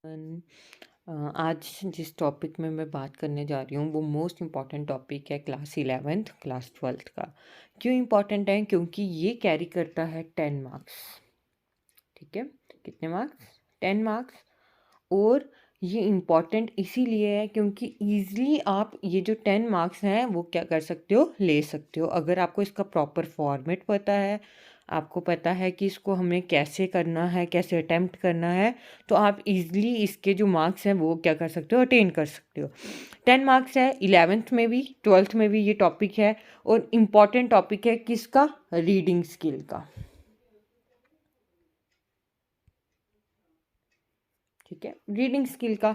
अन- आज जिस टॉपिक में मैं बात करने जा रही हूँ वो मोस्ट इम्पॉर्टेंट टॉपिक है क्लास 11th क्लास 12th का। क्यों इम्पॉर्टेंट है? क्योंकि ये कैरी करता है 10 मार्क्स। ठीक है, कितने मार्क्स? 10 मार्क्स। और ये इम्पॉर्टेंट इसीलिए है क्योंकि ईज़िली आप ये जो 10 मार्क्स हैं वो क्या कर सकते हो, ले सकते हो, अगर आपको इसका प्रॉपर फॉर्मेट पता है, आपको पता है कि इसको हमें कैसे करना है, कैसे अटेम्प्ट करना है, तो आप इजीली इसके जो मार्क्स हैं वो क्या कर सकते हो, अटेन कर सकते हो। 10 मार्क्स है, 11th में भी 12th में भी ये टॉपिक है। और इम्पॉर्टेंट टॉपिक है किसका? रीडिंग स्किल का। ठीक है, रीडिंग स्किल का।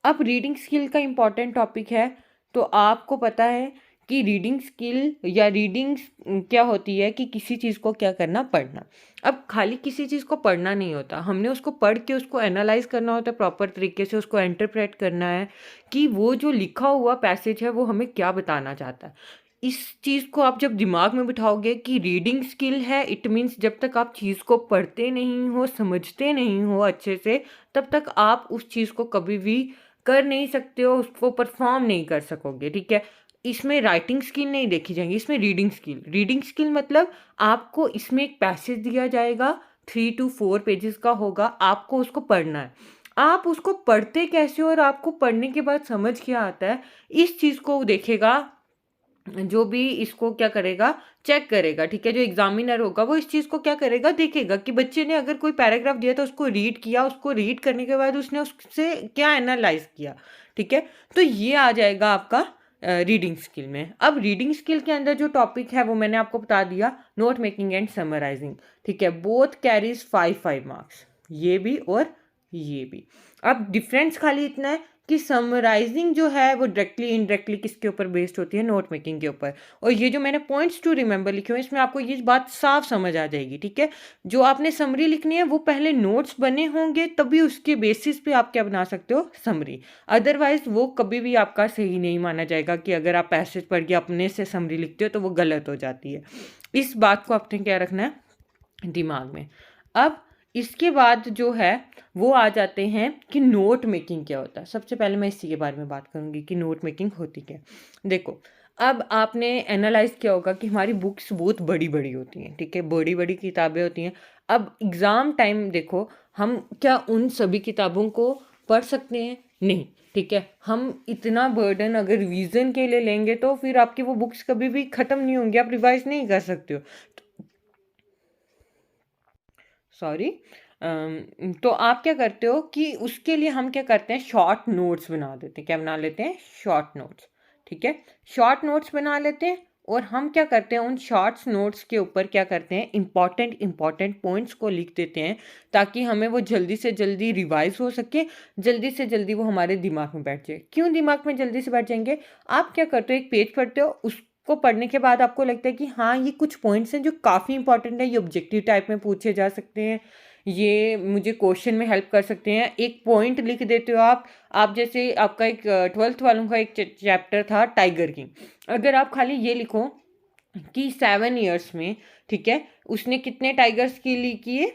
अब रीडिंग स्किल का इम्पॉर्टेंट टॉपिक है, तो आपको पता है कि रीडिंग स्किल या रीडिंग क्या होती है कि किसी चीज़ को क्या करना, पढ़ना। अब खाली किसी चीज़ को पढ़ना नहीं होता, हमने उसको पढ़ के उसको एनालाइज करना होता है, प्रॉपर तरीके से उसको इंटरप्रेट करना है कि वो जो लिखा हुआ पैसेज है वो हमें क्या बताना चाहता है। इस चीज़ को आप जब दिमाग में बिठाओगे कि रीडिंग स्किल है, इट मीन्स जब तक आप चीज़ को पढ़ते नहीं हो, समझते नहीं हो अच्छे से, तब तक आप उस चीज़ को कभी भी कर नहीं सकते हो, उसको परफॉर्म नहीं कर सकोगे। ठीक है, इसमें राइटिंग स्किल नहीं देखी जाएगी, इसमें रीडिंग स्किल मतलब आपको इसमें एक पैसेज दिया जाएगा, 3 to 4 पेजेस का होगा, आपको उसको पढ़ना है। आप उसको पढ़ते कैसे हो और आपको पढ़ने के बाद समझ क्या आता है, इस चीज़ को देखेगा जो भी इसको क्या करेगा, चेक करेगा। ठीक है, जो एग्जामिनर होगा वो इस चीज़ को क्या करेगा, देखेगा कि बच्चे ने अगर कोई पैराग्राफ दिया तो उसको रीड किया, उसको रीड करने के बाद उसने उससे क्या एनालाइज किया। ठीक है, तो ये आ जाएगा आपका रीडिंग स्किल में। अब रीडिंग स्किल के अंदर जो टॉपिक है वो मैंने आपको बता दिया, नोट मेकिंग एंड समराइजिंग। ठीक है, बोथ कैरीज 5 5 मार्क्स, ये भी और ये भी। अब डिफरेंस खाली इतना है कि समराइजिंग जो है वो डायरेक्टली इनडायरेक्टली किसके ऊपर बेस्ड होती है, नोट मेकिंग के ऊपर। और ये जो मैंने पॉइंट्स टू रिमेंबर लिखे हुए हैं इसमें आपको ये बात साफ समझ आ जाएगी। ठीक है, जो आपने समरी लिखनी है वो पहले नोट्स बने होंगे, तभी उसके बेसिस पे आप क्या बना सकते हो, समरी। अदरवाइज वो कभी भी आपका सही नहीं माना जाएगा कि अगर आप पैसेज पढ़ के अपने से समरी लिखते हो तो वो गलत हो जाती है। इस बात को आपने क्या रखना है दिमाग में। अब इसके बाद जो है वो आ जाते हैं कि नोट मेकिंग क्या होता है। सबसे पहले मैं इसी के बारे में बात करूंगी कि नोट मेकिंग होती क्या है। देखो, अब आपने एनालाइज किया होगा कि हमारी बुक्स बहुत बड़ी बड़ी होती हैं। ठीक है, बड़ी बड़ी किताबें होती हैं। अब एग्ज़ाम टाइम देखो, हम क्या उन सभी किताबों को पढ़ सकते हैं? नहीं। ठीक है, हम इतना बर्डन अगर रिवीजन के लिए लेंगे तो फिर आपकी वो बुक्स कभी भी ख़त्म नहीं होंगी, आप रिवाइज नहीं कर सकते हो। सॉरी। तो आप क्या करते हो कि उसके लिए हम क्या करते हैं, शॉर्ट नोट्स बना देते हैं। क्या बना लेते हैं? Short notes. ठीक है, शॉर्ट नोट्स बना लेते हैं और हम क्या करते हैं, उन शॉर्ट्स नोट्स के ऊपर क्या करते हैं, इंपॉर्टेंट पॉइंट्स को लिख देते हैं ताकि हमें वो जल्दी से जल्दी रिवाइज हो सके, जल्दी से जल्दी वो हमारे दिमाग में बैठ जाए। क्यों दिमाग में जल्दी से बैठ जाएंगे? आप क्या करते हो, एक पेज पढ़ते हो, उसको पढ़ने के बाद आपको लगता है कि हाँ ये कुछ पॉइंट्स हैं जो काफ़ी इंपॉर्टेंट है, ये ऑब्जेक्टिव टाइप में पूछे जा सकते हैं, ये मुझे क्वेश्चन में हेल्प कर सकते हैं। एक पॉइंट लिख देते हो आप जैसे आपका एक 12th वालों का एक चैप्टर था टाइगर किंग। अगर आप खाली ये लिखो कि 7 ईयर्स में, ठीक है, उसने कितने टाइगर्स किल किए,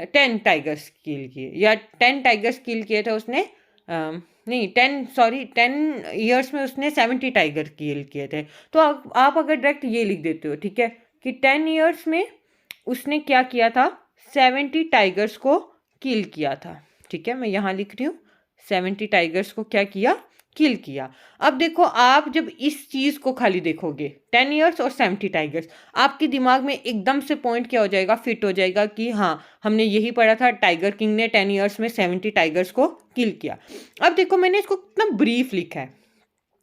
10 टाइगर्स किल किए, या 10 टाइगर्स किल किए थे उसने, नहीं 10 ईयर्स में उसने 70 टाइगर किल किए थे। तो आप अगर डायरेक्ट ये लिख देते हो, ठीक है, कि 10 ईयर्स में उसने क्या किया था, 70 टाइगर्स को किल किया था। ठीक है, मैं यहाँ लिख रही हूँ, 70 टाइगर्स को क्या किया, किल किया। अब देखो, आप जब इस चीज़ को खाली देखोगे, 10 ईयर्स और 70 टाइगर्स, आपके दिमाग में एकदम से पॉइंट क्या हो जाएगा, फिट हो जाएगा कि हाँ हमने यही पढ़ा था, टाइगर किंग ने 10 ईयर्स में 70 टाइगर्स को किल किया। अब देखो, मैंने इसको कितना ब्रीफ लिखा है,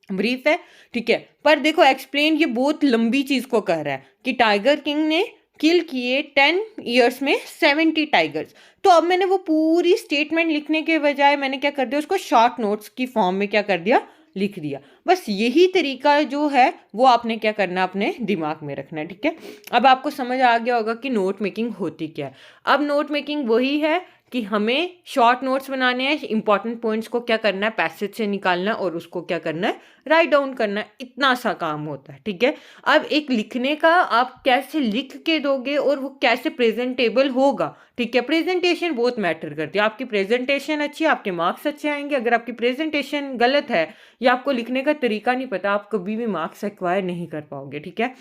ब्रीफ है। ठीक है, पर देखो एक्सप्लेन ये बहुत लंबी चीज को कह रहा है कि टाइगर किंग ने किल किए 10 ईयर्स में 70 टाइगर्स। तो अब मैंने वो पूरी स्टेटमेंट लिखने के बजाय मैंने क्या कर दिया, उसको शॉर्ट नोट्स की फॉर्म में क्या कर दिया, लिख दिया। बस यही तरीका जो है वो आपने क्या करना है, अपने दिमाग में रखना है। ठीक है, अब आपको समझ आ गया होगा कि नोट मेकिंग होती क्या है। अब नोट मेकिंग वही है कि हमें शॉर्ट नोट्स बनाने हैं, इंपॉर्टेंट पॉइंट्स को क्या करना है, पैसेज से निकालना है और उसको क्या करना है, राइट डाउन करना है। इतना सा काम होता है, ठीक है। अब एक लिखने का आप कैसे लिख के दोगे और वो कैसे प्रेजेंटेबल होगा, ठीक है। प्रेजेंटेशन बहुत मैटर करती है। आपकी प्रेजेंटेशन अच्छी है, आपके मार्क्स अच्छे आएंगे। अगर आपकी प्रेजेंटेशन गलत है या आपको लिखने का तरीका नहीं पता, आप कभी भी मार्क्स एक्वायर नहीं कर पाओगे, ठीक है।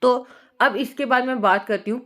तो अब इसके बाद मैं बात करती हूँ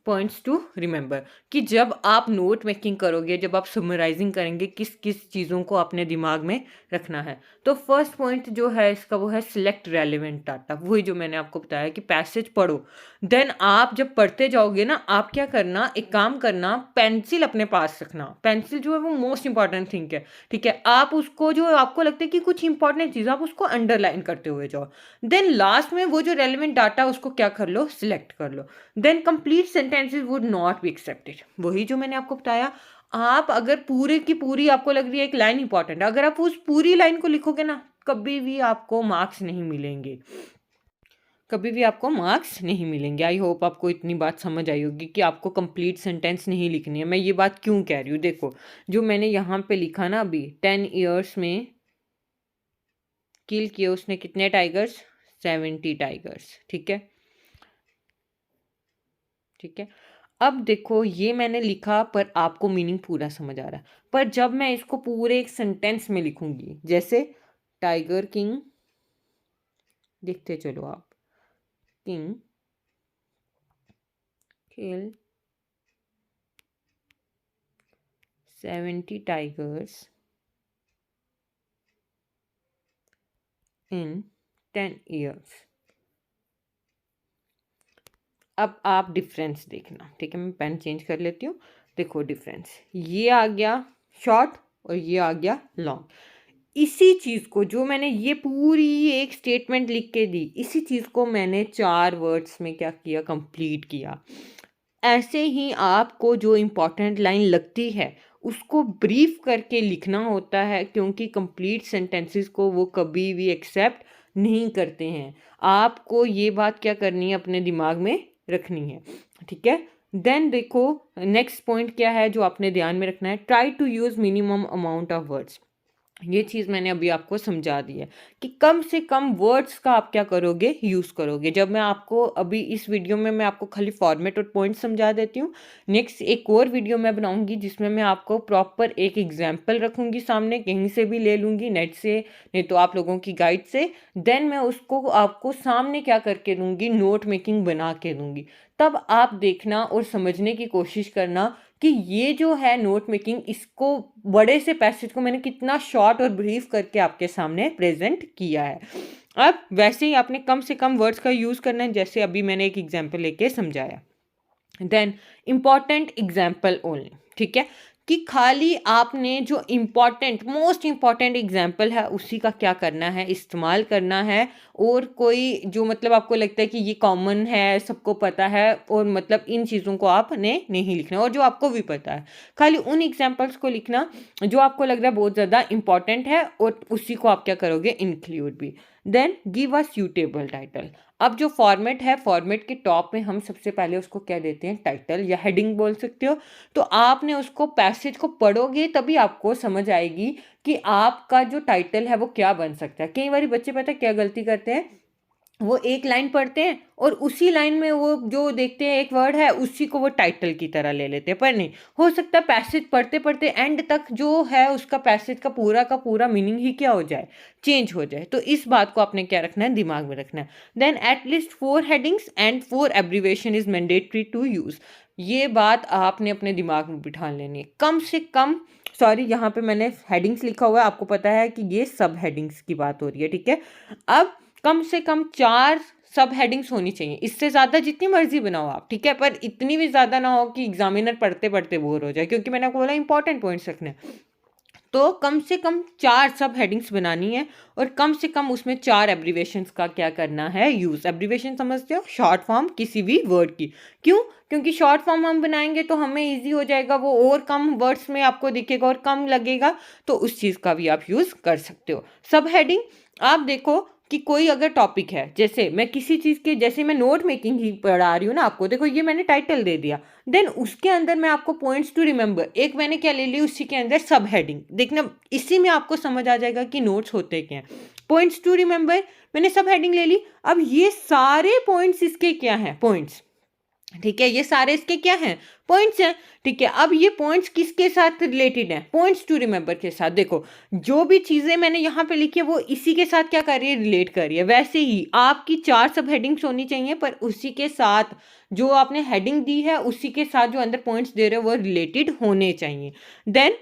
पॉइंट्स टू रिमेंबर, कि जब आप नोट मेकिंग करोगे, जब आप समराइजिंग करेंगे, किस किस चीज़ों को अपने दिमाग में रखना है। तो फर्स्ट पॉइंट जो है इसका वो है सिलेक्ट रेलिवेंट डाटा। वही जो मैंने आपको बताया कि पैसेज पढ़ो, देन आप जब पढ़ते जाओगे ना, आप क्या करना, एक काम करना, पेंसिल अपने पास रखना। पेंसिल जो है वो मोस्ट इंपॉर्टेंट थिंग है, ठीक है। आप उसको जो आपको लगता है कि कुछ इंपॉर्टेंट चीज़, आप उसको अंडरलाइन करते हुए जाओ। देन लास्ट में वो जो रेलिवेंट डाटा उसको क्या कर लो, सिलेक्ट कर लो। Then complete sentences would not be accepted. वही जो मैंने आपको बताया, आप अगर पूरे की पूरी आपको लग रही है एक लाइन इंपॉर्टेंट है, अगर आप उस पूरी लाइन को लिखोगे ना, कभी भी आपको मार्क्स नहीं मिलेंगे, कभी भी आपको मार्क्स नहीं मिलेंगे। आई होप आपको इतनी बात समझ आई होगी कि आपको कंप्लीट सेंटेंस नहीं लिखनी है। मैं ये बात क्यों कह रही हूँ, देखो जो मैंने यहाँ पे लिखा ना, अभी 10 ईयर्स में किल किए उसने कितने टाइगर्स, 70 टाइगर्स, ठीक है, ठीक है। अब देखो ये मैंने लिखा पर आपको मीनिंग पूरा समझ आ रहा है, पर जब मैं इसको पूरे एक सेंटेंस में लिखूंगी, जैसे टाइगर किंग, देखते चलो आप, किंग किल 70 टाइगर्स इन 10 ईयर्स। अब आप डिफरेंस देखना, ठीक है। मैं पेन चेंज कर लेती हूँ। देखो डिफरेंस, ये आ गया शॉर्ट और ये आ गया लॉन्ग। इसी चीज़ को जो मैंने ये पूरी एक स्टेटमेंट लिख के दी, इसी चीज़ को मैंने 4 वर्ड्स में क्या किया, कंप्लीट किया। ऐसे ही आपको जो इम्पोर्टेंट लाइन लगती है उसको ब्रीफ करके लिखना होता है, क्योंकि कंप्लीट सेंटेंसेस को वो कभी भी एक्सेप्ट नहीं करते हैं। आपको ये बात क्या करनी है, अपने दिमाग में रखनी है, ठीक है। देन देखो नेक्स्ट पॉइंट क्या है जो आपने ध्यान में रखना है, try to use minimum amount of words. ये चीज़ मैंने अभी आपको समझा दी है कि कम से कम वर्ड्स का आप क्या करोगे, यूज़ करोगे। जब मैं आपको अभी इस वीडियो में मैं आपको खाली फॉर्मेट और पॉइंट समझा देती हूँ, नेक्स्ट एक और वीडियो मैं बनाऊंगी जिसमें मैं आपको प्रॉपर एक एग्जाम्पल रखूंगी सामने, कहीं से भी ले लूँगी, नेट से नहीं तो आप लोगों की गाइड से। देन मैं उसको आपको सामने क्या करके दूंगी, नोट मेकिंग बना के दूंगी। तब आप देखना और समझने की कोशिश करना कि ये जो है नोट मेकिंग, इसको बड़े से पैसेज को मैंने कितना शॉर्ट और ब्रीफ करके आपके सामने प्रेजेंट किया है। अब वैसे ही आपने कम से कम वर्ड्स का यूज़ करना है, जैसे अभी मैंने एक एग्जाम्पल लेके समझाया। देन इम्पॉर्टेंट एग्जाम्पल ओनली, ठीक है, कि खाली आपने जो इम्पॉर्टेंट मोस्ट इम्पॉर्टेंट एग्जाम्पल है उसी का क्या करना है, इस्तेमाल करना है। और कोई जो मतलब आपको लगता है कि ये कॉमन है, सबको पता है, और मतलब इन चीज़ों को आपने नहीं लिखना, और जो आपको भी पता है, खाली उन एग्जाम्पल्स को लिखना जो आपको लग रहा है बहुत ज़्यादा इंपॉर्टेंट है, और उसी को आप क्या करोगे, इंक्लूड भी। Then give a suitable title. अब जो फॉर्मेट है, फॉर्मेट के टॉप में हम सबसे पहले उसको क्या देते हैं, टाइटल या हेडिंग बोल सकते हो। तो आपने उसको पैसेज को पढ़ोगे तभी आपको समझ आएगी कि आपका जो टाइटल है वो क्या बन सकता है। कई बार बच्चे पता है क्या गलती करते हैं, वो एक लाइन पढ़ते हैं और उसी लाइन में वो जो देखते हैं एक वर्ड है उसी को वो टाइटल की तरह ले लेते हैं। पर नहीं, हो सकता है पैसेज पढ़ते पढ़ते एंड तक जो है उसका पैसेज का पूरा मीनिंग ही क्या हो जाए, चेंज हो जाए। तो इस बात को आपने क्या रखना है, दिमाग में रखना है। Then at least 4 headings and 4 abbreviation is mandatory to use. ये बात आपने अपने दिमाग में बिठा लेनी है। कम से कम, सॉरी यहाँ पे मैंने हेडिंग्स लिखा हुआ है, आपको पता है कि ये सब हेडिंग्स की बात हो रही है, ठीक है। अब कम से कम 4 सब हेडिंग्स होनी चाहिए, इससे ज़्यादा जितनी मर्जी बनाओ आप, ठीक है, पर इतनी भी ज़्यादा ना हो कि एग्जामिनर पढ़ते पढ़ते बोर हो जाए, क्योंकि मैंने आपको बोला इंपॉर्टेंट पॉइंट्स रखने हैं। तो कम से कम 4 सब हेडिंग्स बनानी है, और कम से कम उसमें 4 एब्रीवेशंस का क्या करना है, यूज़। एब्रीवेशन समझते हो, शॉर्ट फॉर्म किसी भी वर्ड की। क्यों? क्योंकि शॉर्ट फॉर्म हम बनाएंगे तो हमें ईजी हो जाएगा, वो और कम वर्ड्स में आपको दिखेगा और कम लगेगा, तो उस चीज़ का भी आप यूज़ कर सकते हो। सब हेडिंग आप देखो, कि कोई अगर टॉपिक है, जैसे मैं किसी चीज़ के, जैसे मैं नोट मेकिंग ही पढ़ा रही हूँ ना आपको, देखो ये मैंने टाइटल दे दिया, देन उसके अंदर मैं आपको पॉइंट्स टू रिमेंबर, एक मैंने क्या ले ली, उसी के अंदर सब हेडिंग, देखना इसी में आपको समझ आ जाएगा कि नोट्स होते क्या हैं। पॉइंट्स टू रिमेंबर, मैंने सब हेडिंग ले ली। अब ये सारे पॉइंट्स इसके क्या हैं, पॉइंट्स, ठीक है, ये सारे इसके क्या हैं, पॉइंट्स हैं, ठीक है। अब ये पॉइंट्स किसके साथ रिलेटेड हैं, पॉइंट्स टू रिमेंबर के साथ। देखो जो भी चीज़ें मैंने यहाँ पे लिखी है वो इसी के साथ क्या कर रही है, रिलेट कर रही है। वैसे ही आपकी 4 सब हेडिंग्स होनी चाहिए, पर उसी के साथ जो आपने हेडिंग दी है उसी के साथ जो अंदर पॉइंट्स दे रहे हो वो रिलेटेड होने चाहिए। देन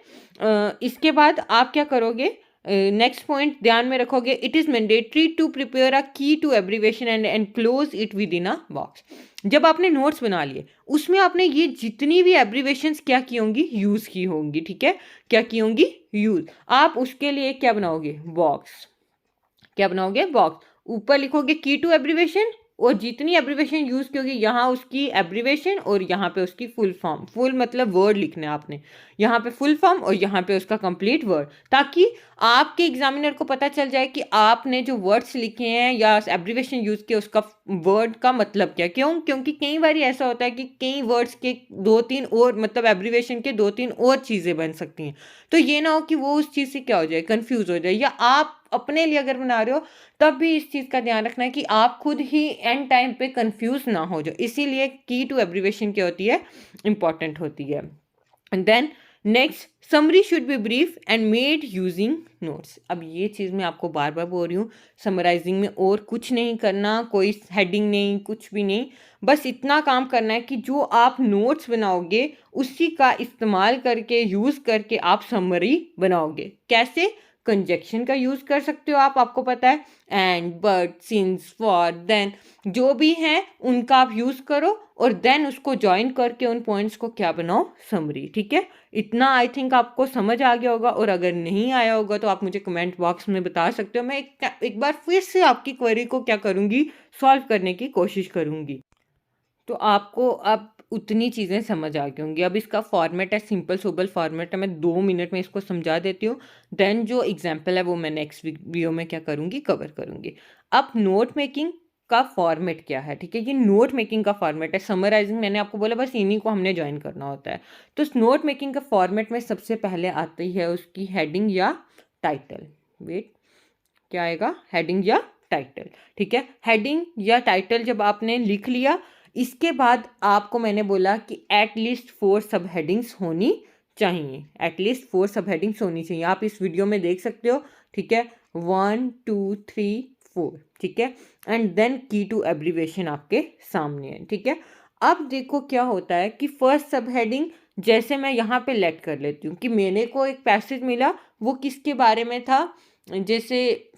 इसके बाद आप क्या करोगे, नेक्स्ट पॉइंट ध्यान में रखोगे, it is mandatory to prepare a key to abbreviation and enclose it with in a box. जब आपने नोट्स बना लिए उसमें आपने ये जितनी भी एब्रीवेशंस क्या की होंगी, यूज़ की होंगी, ठीक है, क्या की होंगी, यूज़। आप उसके लिए क्या बनाओगे, बॉक्स, क्या बनाओगे, बॉक्स, ऊपर लिखोगे की टू एब्रीवेशन, और जितनी एब्रीवेशन यूज़ की होगी यहाँ उसकी एब्रीवेशन और यहाँ पे उसकी फुल फॉर्म, फुल मतलब वर्ड लिखना है आपने, यहाँ पे फुल फॉर्म और यहाँ पे उसका कंप्लीट वर्ड, ताकि आपके एग्जामिनर को पता चल जाए कि आपने जो वर्ड्स लिखे हैं या एब्रीवेशन यूज़ किया उसका वर्ड का मतलब क्या। क्यों, क्योंकि कई बार ऐसा होता है कि कई वर्ड्स के 2-3 और मतलब एब्रीवेशन के 2-3 और चीज़ें बन सकती हैं, तो ये ना हो कि वो उस चीज़ से क्या हो जाए, कंफ्यूज हो जाए, या आप अपने लिए अगर बना रहे हो तब भी इस चीज़ का ध्यान रखना है कि आप खुद ही एंड टाइम पे कंफ्यूज ना हो जाओ। इसीलिए की टू एब्रीवेशन क्या होती है, इंपॉर्टेंट होती है। And then next, summary should be brief and made using notes. अब ये चीज़ मैं आपको बार बार बोल रही हूँ, समराइजिंग में और कुछ नहीं करना, कोई हेडिंग नहीं, कुछ भी नहीं, बस इतना काम करना है कि जो आप नोट्स बनाओगे उसी का इस्तेमाल करके, यूज़ करके आप समरी बनाओगे। कैसे, कंजक्शन का यूज़ कर सकते हो आप, आपको पता है, and, but, since, for, then, जो भी हैं उनका आप यूज़ करो और देन उसको ज्वाइन करके उन पॉइंट्स को क्या बनाओ, समरी, ठीक है। इतना आई थिंक आपको समझ आ गया होगा, और अगर नहीं आया होगा तो आप मुझे कमेंट बॉक्स में बता सकते हो, मैं एक बार फिर से आपकी क्वेरी को क्या करूँगी, सॉल्व करने की कोशिश करूँगी। तो आपको अब उतनी चीज़ें समझ आ गई होंगी। अब इसका फॉर्मेट है, सिंपल सोबर फॉर्मेट है, मैं 2 मिनट में इसको समझा देती हूँ, देन जो एग्जाम्पल है वो मैं नेक्स्ट वीडियो में क्या करूँगी, कवर करूँगी। अब नोट मेकिंग का फॉर्मेट क्या है, ठीक है, ये नोट मेकिंग का फॉर्मेट है। समराइजिंग मैंने आपको बोला बस इन्हीं को हमने ज्वाइन करना होता है। तो उस नोट मेकिंग का फॉर्मेट में सबसे पहले आती है उसकी हेडिंग या टाइटल, वेट, क्या आएगा, हेडिंग या टाइटल, ठीक है। हेडिंग या टाइटल जब आपने लिख लिया, इसके बाद आपको मैंने बोला कि एटलीस्ट 4 सब हेडिंग्स होनी चाहिए, एटलीस्ट 4 सब हेडिंग्स होनी चाहिए। आप इस वीडियो में देख सकते हो, ठीक है, 1 2 3 4, ठीक है, एंड देन की टू एब्रीवेशन आपके सामने है, ठीक है। अब देखो क्या होता है कि फर्स्ट सब हेडिंग, जैसे मैं यहाँ पे लेट कर लेती हूँ कि मेरे को एक पैसेज मिला, वो किसके बारे में था, जैसे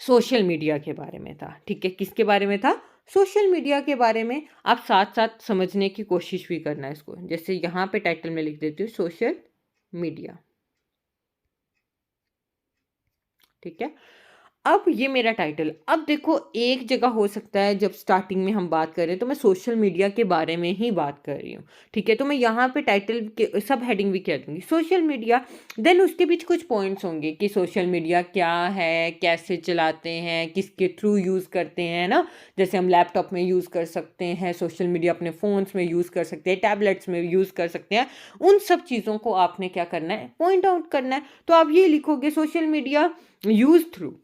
सोशल मीडिया के बारे में था, ठीक है, किसके बारे में था, सोशल मीडिया के बारे में। आप साथ साथ समझने की कोशिश भी करना है इसको, जैसे यहाँ पे टाइटल में लिख देती हूँ सोशल मीडिया, ठीक है। अब ये मेरा टाइटल, अब देखो एक जगह हो सकता है जब स्टार्टिंग में हम बात कर रहे हैं तो मैं सोशल मीडिया के बारे में ही बात कर रही हूँ, ठीक है, तो मैं यहाँ पे टाइटल के सब हेडिंग भी कह दूँगी सोशल मीडिया, देन उसके बीच कुछ पॉइंट्स होंगे कि सोशल मीडिया क्या है, कैसे चलाते हैं, किसके थ्रू यूज़ करते हैं ना, जैसे हम लैपटॉप में यूज़ कर सकते हैं सोशल मीडिया, अपने फ़ोन्स में यूज़ कर सकते हैं, टैबलेट्स में यूज़ कर सकते हैं, उन सब चीज़ों को आपने क्या करना है, पॉइंट आउट करना है। तो आप ये लिखोगे सोशल मीडिया यूज़ थ्रू,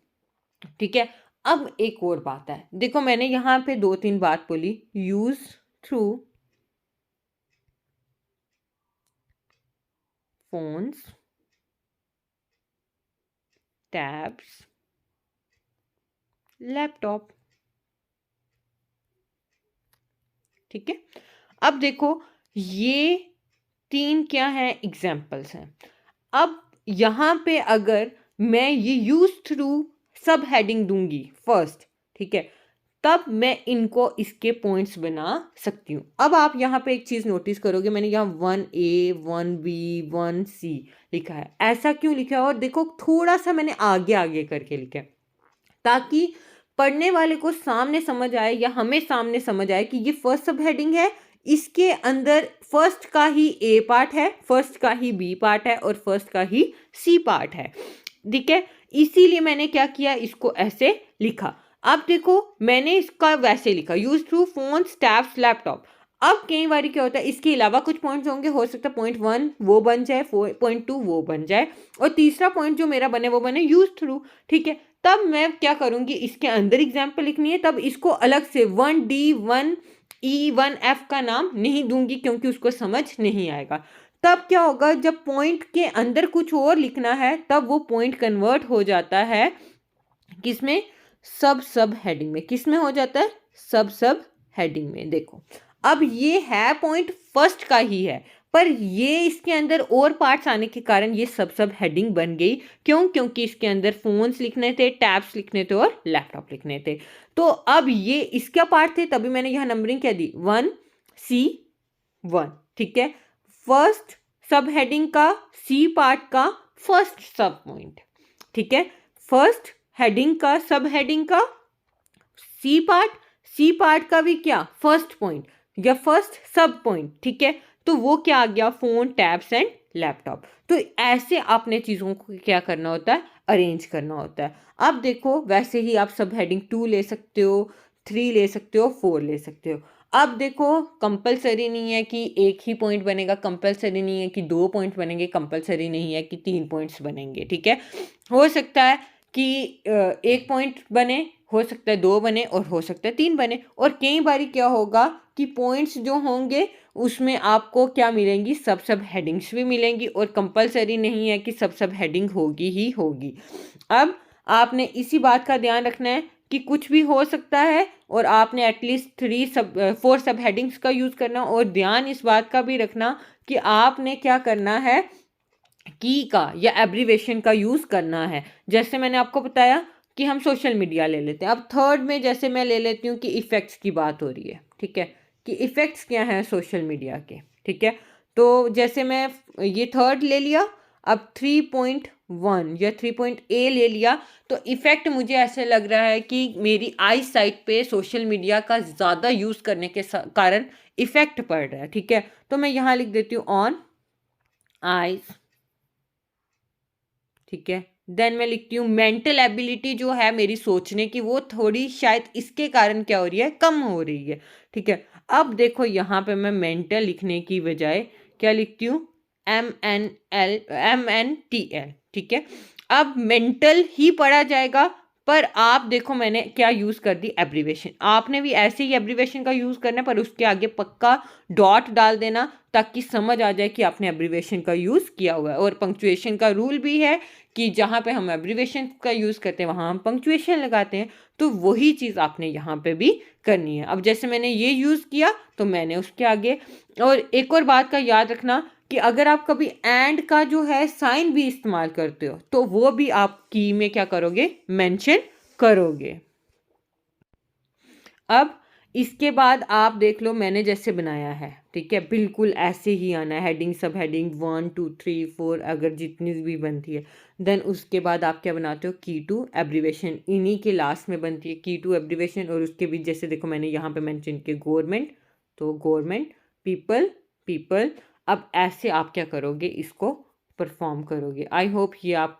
ठीक है। अब एक और बात है, देखो मैंने यहाँ पे 2-3 बात बोली, use through phones, tabs, laptop, ठीक है। अब देखो ये 3 क्या है, एग्जाम्पल्स हैं। अब यहाँ पे अगर मैं ये यूज थ्रू सब हेडिंग दूंगी फर्स्ट, ठीक है, तब मैं इनको इसके पॉइंट्स बना सकती हूँ। अब आप यहाँ पे एक चीज़ नोटिस करोगे, मैंने यहाँ 1A 1B 1C लिखा है, ऐसा क्यों लिखा है, और देखो थोड़ा सा मैंने आगे आगे करके लिखा है, ताकि पढ़ने वाले को सामने समझ आए या हमें सामने समझ आए कि ये फर्स्ट सब हेडिंग है, इसके अंदर फर्स्ट का ही ए पार्ट है, फर्स्ट का ही बी पार्ट है और फर्स्ट का ही सी पार्ट है, ठीक है। इसीलिए मैंने क्या किया, इसको ऐसे लिखा। अब देखो मैंने इसका वैसे लिखा, use through phones, tabs, laptop. अब कई बार क्या होता है, इसके अलावा कुछ पॉइंट्स होंगे, हो सकता है पॉइंट 1 वो बन जाए, पॉइंट 2 वो बन जाए, और तीसरा पॉइंट जो मेरा बने वो बने यूज थ्रू। ठीक है, तब मैं क्या करूंगी, इसके अंदर एग्जाम्पल लिखनी है, तब इसको अलग से 1D 1E 1F का नाम नहीं दूंगी, क्योंकि उसको समझ नहीं आएगा। तब क्या होगा, जब पॉइंट के अंदर कुछ और लिखना है, तब वो पॉइंट कन्वर्ट हो जाता है किसमें, सब हेडिंग में। किसमें हो जाता है, सब हेडिंग में। देखो अब ये है पॉइंट फर्स्ट का ही है, पर ये इसके अंदर और पार्ट्स आने के कारण ये सब हेडिंग बन गई। क्यों, क्योंकि इसके अंदर फोन्स लिखने थे, टैब्स लिखने थे और लैपटॉप लिखने थे। तो अब ये इसका पार्ट थे, तभी मैंने यहाँ नंबरिंग क्या दी, 1C1। ठीक है, फर्स्ट सब हेडिंग का, सी पार्ट का फर्स्ट सब पॉइंट। ठीक है, फर्स्ट हेडिंग का, सब हेडिंग का सी पार्ट का भी क्या, फर्स्ट पॉइंट या फर्स्ट सब पॉइंट। ठीक है, तो वो क्या आ गया, फोन, टैब्स एंड लैपटॉप। तो ऐसे आपने चीज़ों को क्या करना होता है, अरेंज करना होता है। अब देखो वैसे ही आप सब हेडिंग 2 ले सकते हो, 3 ले सकते हो, 4 ले सकते हो। अब देखो कंपलसरी नहीं है कि एक ही पॉइंट बनेगा, कंपलसरी नहीं है कि 2 पॉइंट बनेंगे, कंपलसरी नहीं है कि 3 पॉइंट्स बनेंगे। ठीक है, हो सकता है कि एक पॉइंट बने, हो सकता है 2 बने, और हो सकता है 3 बने। और कई बारी क्या होगा कि पॉइंट्स जो होंगे उसमें आपको क्या मिलेंगी, सब हेडिंग्स भी मिलेंगी, और कंपलसरी नहीं है कि सब हेडिंग होगी ही होगी। अब आपने इसी बात का ध्यान रखना है कि कुछ भी हो सकता है, और आपने एटलीस्ट 4 सब हेडिंग्स का यूज़ करना। और ध्यान इस बात का भी रखना कि आपने क्या करना है, की का या एब्रीवेशन का यूज़ करना है। जैसे मैंने आपको बताया कि हम सोशल मीडिया ले लेते हैं। अब थर्ड में जैसे मैं ले लेती हूँ कि इफ़ेक्ट्स की बात हो रही है। ठीक है, कि इफ़ेक्ट्स क्या हैं सोशल मीडिया के। ठीक है, तो जैसे मैं ये थर्ड ले लिया, अब 3.1 या 3.A ले लिया, तो इफ़ेक्ट मुझे ऐसे लग रहा है कि मेरी आई साइट पे सोशल मीडिया का ज़्यादा यूज़ करने के कारण इफ़ेक्ट पड़ रहा है। ठीक है, तो मैं यहाँ लिख देती हूँ ऑन आईज। ठीक है, देन मैं लिखती हूँ मेंटल एबिलिटी जो है मेरी सोचने की, वो थोड़ी शायद इसके कारण क्या हो रही है, कम हो रही है। ठीक है, अब देखो यहाँ पे मैं मेंटल लिखने की बजाय क्या लिखती हूँ, MNTL। ठीक है, अब मेंटल ही पढ़ा जाएगा, पर आप देखो मैंने क्या यूज़ कर दी, एब्रीवेशन। आपने भी ऐसे ही एब्रीवेशन का यूज़ करना है, पर उसके आगे पक्का डॉट डाल देना, ताकि समझ आ जाए कि आपने एब्रीवेशन का यूज़ किया हुआ है। और पंक्चुएशन का रूल भी है कि जहाँ पे हम एब्रीवेशन का यूज़ करते हैं वहाँ हम पंक्चुएशन लगाते हैं, तो वही चीज़ आपने यहाँ पे भी करनी है। अब जैसे मैंने ये यूज़ किया तो मैंने उसके आगे। और एक और बात का याद रखना कि अगर आप कभी एंड का जो है साइन भी इस्तेमाल करते हो, तो वो भी आप की में क्या करोगे, मेंशन करोगे। अब इसके बाद आप देख लो मैंने जैसे बनाया है। ठीक है, बिल्कुल ऐसे ही आना है, हेडिंग सब हेडिंग 1 2 3 4 अगर जितनी भी बनती है। देन उसके बाद आप क्या बनाते हो, की टू एब्रीवेशन, इन्हीं के लास्ट में बनती है की टू एब्रीवेशन। और उसके बीच जैसे देखो मैंने यहाँ पे मेंशन किया गवर्नमेंट, तो गवर्नमेंट, पीपल, पीपल। अब ऐसे आप क्या करोगे, इसको परफॉर्म करोगे। आई होप ये आप